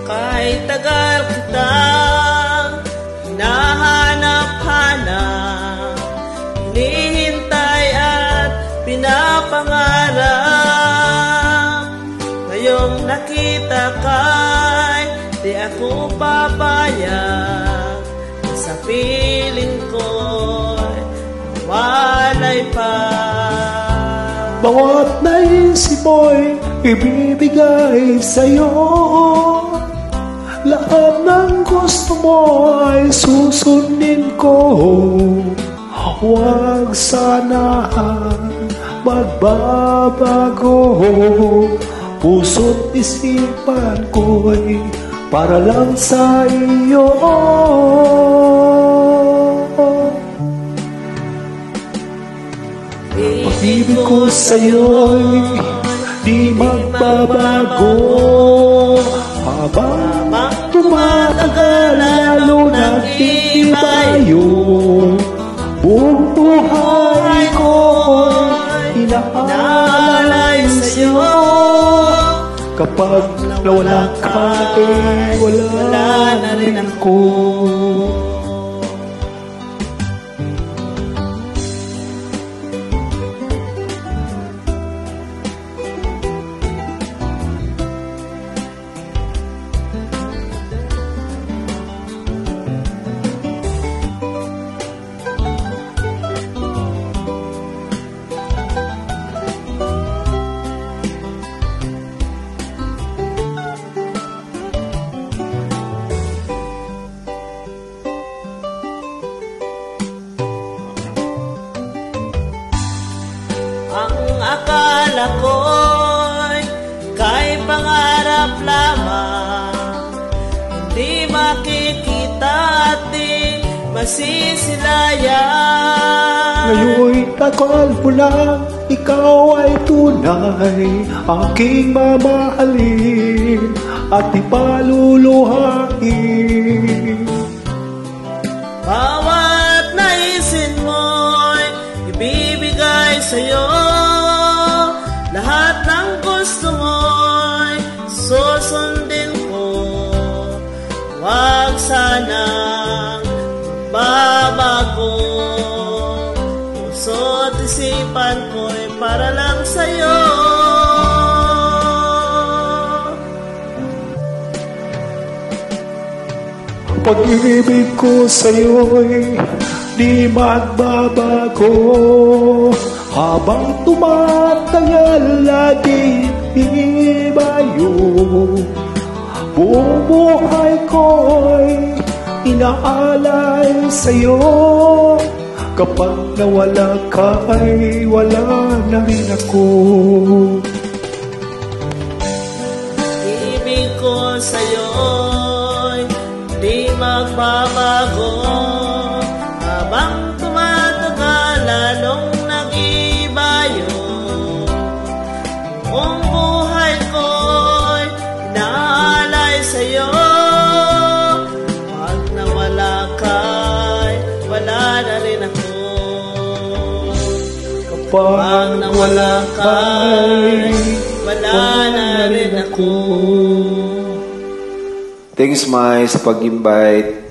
Kahit tagal kitang hinahanap-hanap, hinihintay at pinapangarap. Ngayong nakita ka'y di ako papayag, sa piling ko'y walay pa. Bawat naisip mo'y ibibigay sa'yo, lahat ng gusto mo ay susundin ko. Huwag sana magbabago, puso't isipan ko'y para lang sa iyo. Pag-ibig ko sa'yo'y di magbabago, habang tumatagal lalo nag-iiba yung buong buhay ko, inaalay sa'yo. Kapag nawala ka, wala na rin ako. Ang akala ko'y kay pangarap lamang, hindi makikita at di masisilayan. Ngayon'y takal mo lang, ikaw ay tunay, aking mamahalin at ipaluluhain. Bawat naisin mo'y ibibigay sa'yo, lahat ng gusto mo'y susundin ko. Huwag sanang babago, puso't isipan ko'y para lang sa'yo. Pag-ibig ko sa'yo'y di magbabago, habang tumatagal lagi iba yung buong buhay ko'y inaalay sa'yo. Kapag nawala ka ay wala na rin ako. Ibig ko sa'yo'y di magbabago, habang tumatagal lalong nag-iba yung buong buhay ko'y inaalay sa'yo. Pag nawala ka'y wala na rin ako. Pag nawala ka'y wala na rin ako. Thanks, Mai, sa pag-invite.